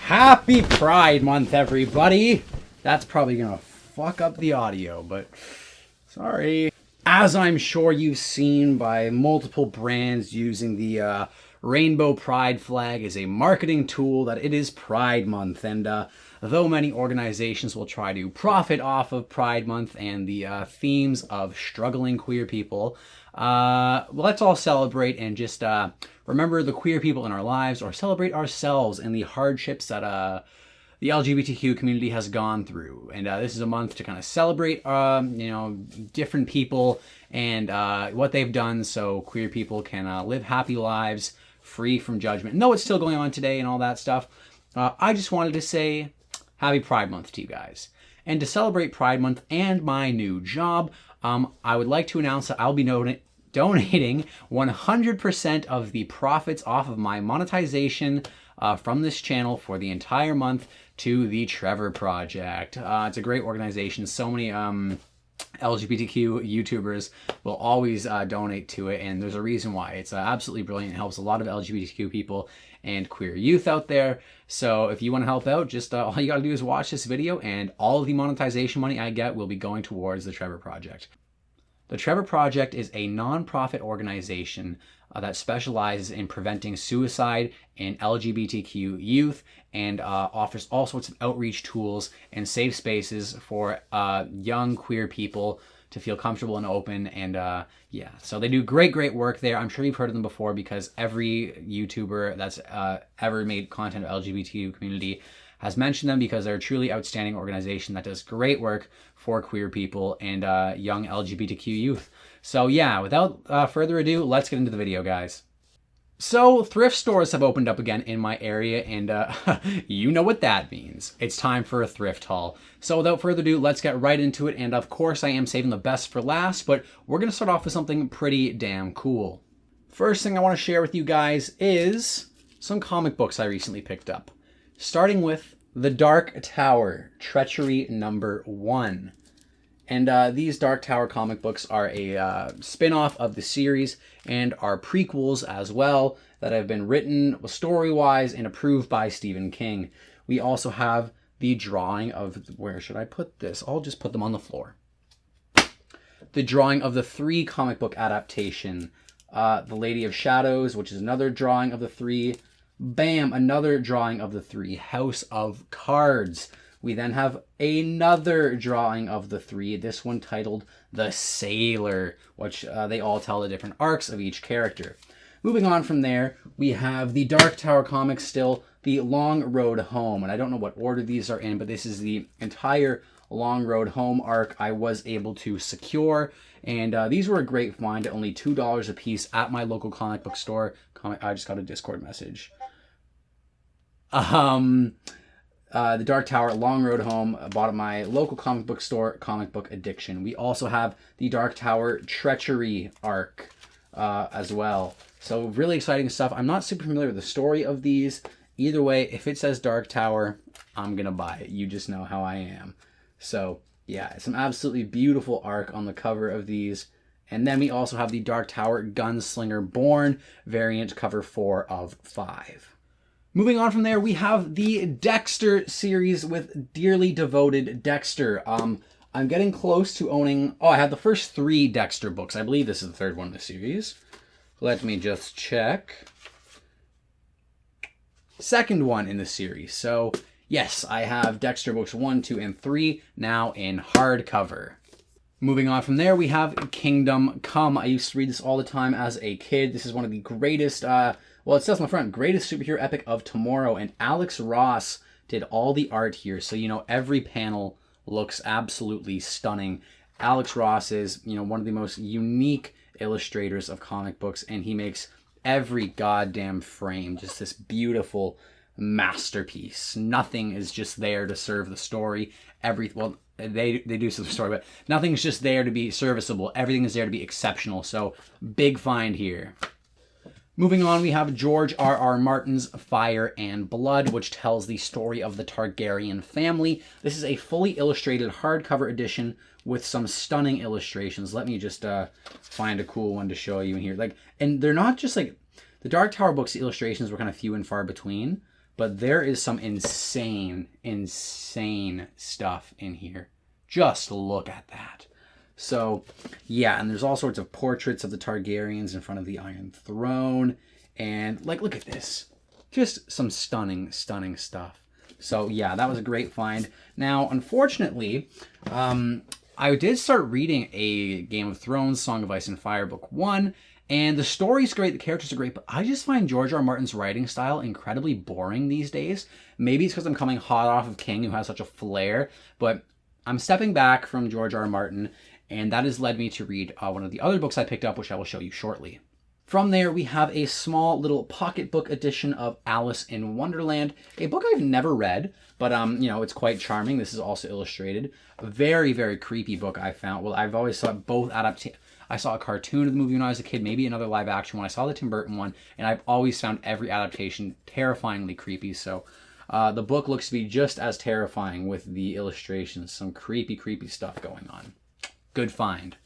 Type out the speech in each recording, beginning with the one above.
Happy Pride Month, everybody! That's probably gonna fuck up the audio, but sorry. As I'm sure you've seen by multiple brands using the rainbow pride flag as a marketing tool, that it is Pride Month. And though many organizations will try to profit off of Pride Month and the themes of struggling queer people, let's all celebrate and just remember the queer people in our lives, or celebrate ourselves and the hardships that the LGBTQ community has gone through. And this is a month to kind of celebrate, different people and what they've done so queer people can live happy lives free from judgment. No, it's still going on today and all that stuff. I just wanted to say Happy Pride Month to you guys. And to celebrate Pride Month and my new job, I would like to announce that I'll be donating 100% of the profits off of my monetization from this channel for the entire month to the Trevor Project. It's a great organization. So many LGBTQ YouTubers will always donate to it, and there's a reason why. It's absolutely brilliant. It helps a lot of LGBTQ people and queer youth out there. So if you want to help out, just all you got to do is watch this video, and all of the monetization money I get will be going towards the Trevor Project. The Trevor Project is a non-profit organization that specializes in preventing suicide in LGBTQ youth and offers all sorts of outreach tools and safe spaces for young queer people to feel comfortable and open. And yeah, so they do great work there. I'm sure you've heard of them before because every YouTuber that's ever made content of LGBTQ community has mentioned them, because they're a truly outstanding organization that does great work for queer people and young LGBTQ youth. So yeah, without further ado, let's get into the video, guys. So thrift stores have opened up again in my area, and you know what that means. It's time for a thrift haul. So without further ado, let's get right into it. And of course, I am saving the best for last, but we're going to start off with something pretty damn cool. First thing I want to share with you guys is some comic books I recently picked up. Starting with The Dark Tower, Treachery #1. And these Dark Tower comic books are a spin-off of the series and are prequels as well that have been written story-wise and approved by Stephen King. We also have the drawing of, where should I put this? I'll just put them on the floor. The drawing of the 3 comic book adaptation. The Lady of Shadows, which is another drawing of the 3. Bam! Another drawing of the 3. House of Cards. We then have another drawing of the 3, this one titled The Sailor, which they all tell the different arcs of each character. Moving on from there, we have the Dark Tower comics still, The Long Road Home. And I don't know what order these are in, but this is the entire Long Road Home arc I was able to secure. And these were a great find at only $2 a piece at my local comic book store. I just got a Discord message. The Dark Tower, Long Road Home, bought at my local comic book store, Comic Book Addiction. We also have the Dark Tower Treachery arc as well. So really exciting stuff. I'm not super familiar with the story of these. Either way, if it says Dark Tower, I'm going to buy it. You just know how I am. So yeah, some absolutely beautiful arc on the cover of these. And then we also have the Dark Tower Gunslinger Born variant, cover 4 of 5. Moving on from there, we have the Dexter series with Dearly Devoted Dexter. I'm getting close to owning... Oh, I have the first 3 Dexter books. I believe this is the 3rd one in the series. Let me just check. 2nd one in the series. So, yes, I have Dexter books 1, 2, and 3 now in hardcover. Moving on from there, we have Kingdom Come. I used to read this all the time as a kid. This is one of the greatest... well, it says on the front, greatest superhero epic of tomorrow, and Alex Ross did all the art here, so every panel looks absolutely stunning. Alex Ross is one of the most unique illustrators of comic books, and he makes every goddamn frame just this beautiful masterpiece. Nothing is just there to serve the story. Well, they do serve the story, but nothing's just there to be serviceable. Everything is there to be exceptional. So big find here. Moving on, we have George R.R. Martin's Fire and Blood, which tells the story of the Targaryen family. This is a fully illustrated hardcover edition with some stunning illustrations. Let me just find a cool one to show you in here. And they're not just the Dark Tower books, the illustrations were kind of few and far between, but there is some insane stuff in here. Just look at that. So, yeah, and there's all sorts of portraits of the Targaryens in front of the Iron Throne. And, like, look at this. Just some stunning stuff. So, yeah, that was a great find. Now, unfortunately, I did start reading a Game of Thrones, Song of Ice and Fire, Book 1, and the story's great, the characters are great, but I just find George R. R. Martin's writing style incredibly boring these days. Maybe it's because I'm coming hot off of King, who has such a flair, but I'm stepping back from George R. R. Martin, and that has led me to read one of the other books I picked up, which I will show you shortly. From there, we have a small little pocketbook edition of Alice in Wonderland, a book I've never read, but you know, it's quite charming. This is also illustrated. A very, very creepy book I found. Well, I've always thought both adaptations. I saw a cartoon of the movie when I was a kid, maybe another live action one. I saw the Tim Burton one, and I've always found every adaptation terrifyingly creepy. So the book looks to be just as terrifying with the illustrations. Some creepy stuff going on. Good find.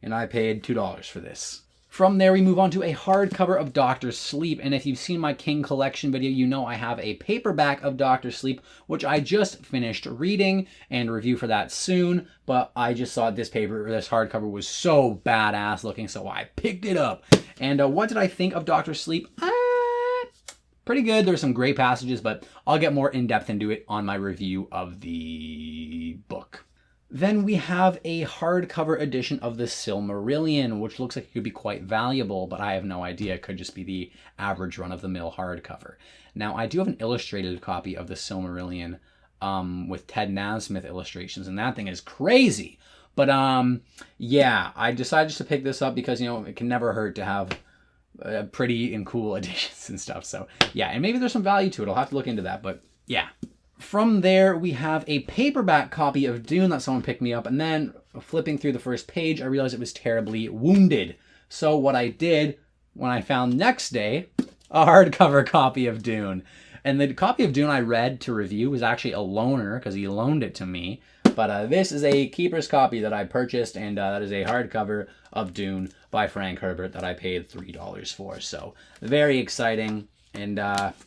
And I paid $2 for this. From there, we move on to a hardcover of Dr. Sleep, and if you've seen my King collection video, you know I have a paperback of Dr. Sleep, which I just finished reading, and review for that soon, but I just thought this hardcover was so badass looking, so I picked it up. And what did I think of Dr. Sleep? Pretty good. There's some great passages, but I'll get more in-depth into it on my review of the book. Then we have a hardcover edition of the Silmarillion, which looks like it could be quite valuable, but I have no idea. It could just be the average run-of-the-mill hardcover. Now, I do have an illustrated copy of the Silmarillion with Ted Nasmith illustrations, and that thing is crazy. But, yeah, I decided just to pick this up because, you know, it can never hurt to have pretty and cool editions and stuff. So, yeah, and maybe there's some value to it. I'll have to look into that, but, yeah. From there, we have a paperback copy of Dune that someone picked me up, and then flipping through the first page, I realized it was terribly wounded. So what I did, when I found next day, a hardcover copy of Dune. And the copy of Dune I read to review was actually a loaner, because he loaned it to me. But this is a keeper's copy that I purchased, and that is a hardcover of Dune by Frank Herbert that I paid $3 for. So, very exciting, and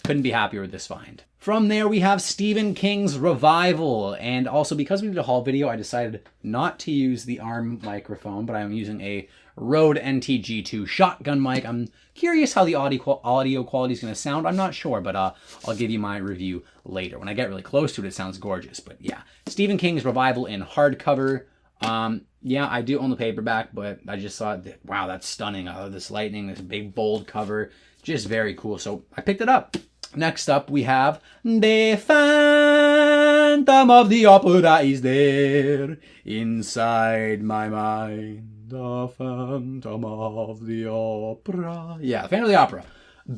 couldn't be happier with this find. From there, we have Stephen King's Revival, and also because we did a haul video, I decided not to use the ARM microphone, but I'm using a Rode NTG2 shotgun mic. I'm curious how the audio quality is going to sound. I'm not sure, but I'll give you my review later. When I get really close to it, it sounds gorgeous, but yeah. Stephen King's Revival in hardcover. Yeah, I do own the paperback, but I just thought, wow, that's stunning. I love this lightning, this big bold cover, just very cool, so I picked it up. Next up, we have The Phantom of the Opera is there inside my mind. The Phantom of the Opera. Yeah, Phantom of the Opera.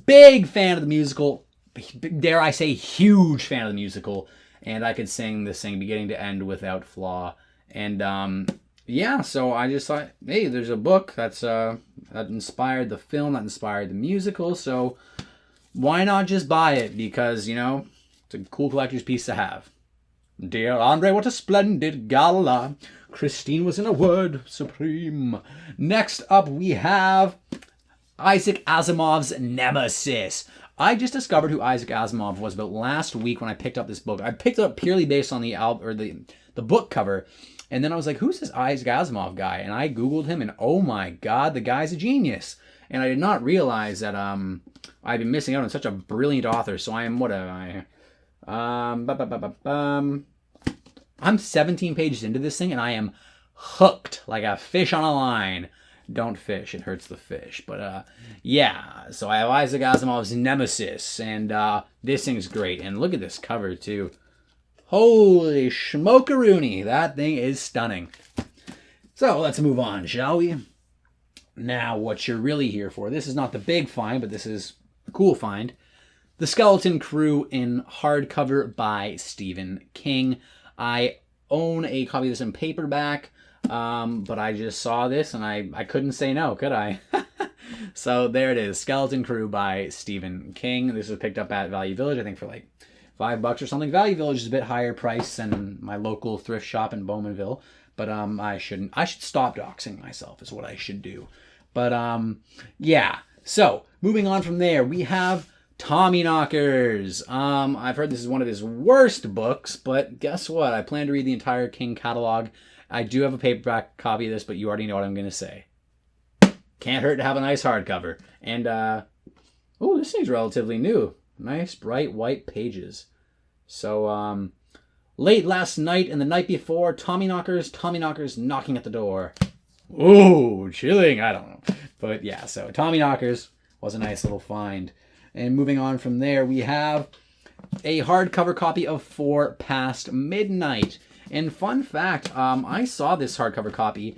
Big fan of the musical. Dare I say, huge fan of the musical. And I could sing this thing beginning to end without flaw. And yeah, so I just thought, hey, there's a book that's that inspired the film, that inspired the musical, so why not just buy it? Because, you know, it's a cool collector's piece to have. Dear Andre, what a splendid gala. Christine was in a word supreme. Next up, we have Isaac Asimov's Nemesis. I just discovered who Isaac Asimov was about last week when I picked up this book. I picked it up purely based on the book cover. And then I was like, who's this Isaac Asimov guy? And I Googled him, and oh my God, the guy's a genius. And I did not realize that I've been missing out on such a brilliant author. So I am, what am I? I'm 17 pages into this thing, and I am hooked like a fish on a line. Don't fish, it hurts the fish. But yeah, so I have Isaac Asimov's Nemesis, and this thing's great. And look at this cover, too. Holy smokeroonie, that thing is stunning. So let's move on, shall we? Now, what you're really here for, this is not the big find, but this is a cool find. The Skeleton Crew in hardcover by Stephen King. I own a copy of this in paperback, but I just saw this and I couldn't say no, could I? So there it is, Skeleton Crew by Stephen King. This was picked up at Value Village, I think for like $5 or something. Value Village is a bit higher price than my local thrift shop in Bowmanville, but I should stop doxing myself is what I should do. But yeah, so moving on from there, we have Tommyknockers. I've heard this is one of his worst books, but guess what? I plan to read the entire King catalog. I do have a paperback copy of this, but you already know what I'm going to say. Can't hurt to have a nice hardcover. And, oh, this thing's relatively new. Nice, bright white pages. So, late last night and the night before, Tommyknockers knocking at the door. Ooh, chilling. I don't know. But yeah, so Tommyknockers was a nice little find. And moving on from there, we have a hardcover copy of 4 Past Midnight. And fun fact, I saw this hardcover copy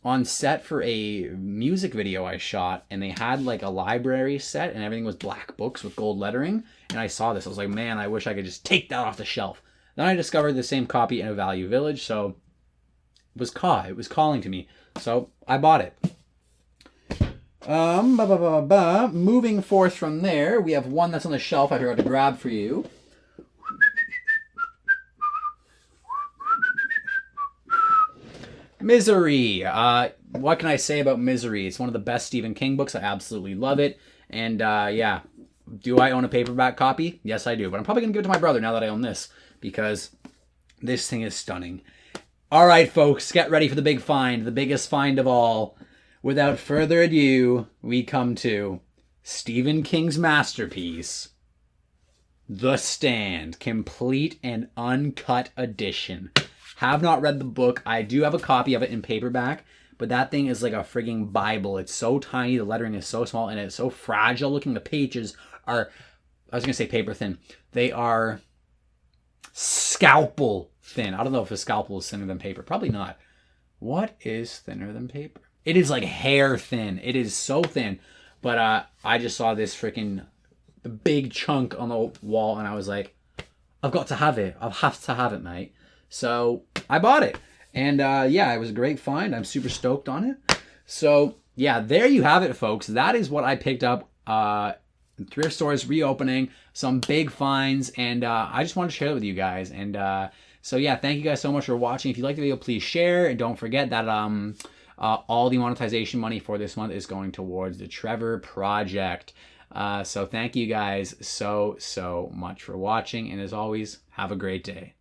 on set for a music video I shot, and they had like a library set and everything was black books with gold lettering. And I saw this. I was like, man, I wish I could just take that off the shelf. Then I discovered the same copy in a Value Village, so it was calling to me. So I bought it. Moving forth from there, we have one that's on the shelf I forgot to grab for you. Misery. What can I say about Misery? It's one of the best Stephen King books. I absolutely love it. And yeah, do I own a paperback copy? Yes, I do. But I'm probably going to give it to my brother now that I own this, because this thing is stunning. All right, folks, get ready for the big find, the biggest find of all. Without further ado, we come to Stephen King's masterpiece, The Stand, complete and uncut edition. Have not read the book. I do have a copy of it in paperback, but that thing is like a frigging Bible. It's so tiny, the lettering is so small, and it's so fragile looking. The pages are, I was going to say paper thin. They are scalpel thin. I don't know if a scalpel is thinner than paper. Probably not. What is thinner than paper? It is like hair thin. It is so thin. But I just saw this freaking big chunk on the wall, and I was like, I've got to have it. I'll have to have it, mate. So I bought it. And yeah, it was a great find. I'm super stoked on it. So yeah, there you have it, folks. That is what I picked up. Thrift stores reopening, some big finds, and I just wanted to share it with you guys. And so yeah, thank you guys so much for watching. If you like the video, please share, and don't forget that all the monetization money for this month is going towards the Trevor Project. So thank you guys so much for watching, and as always, have a great day.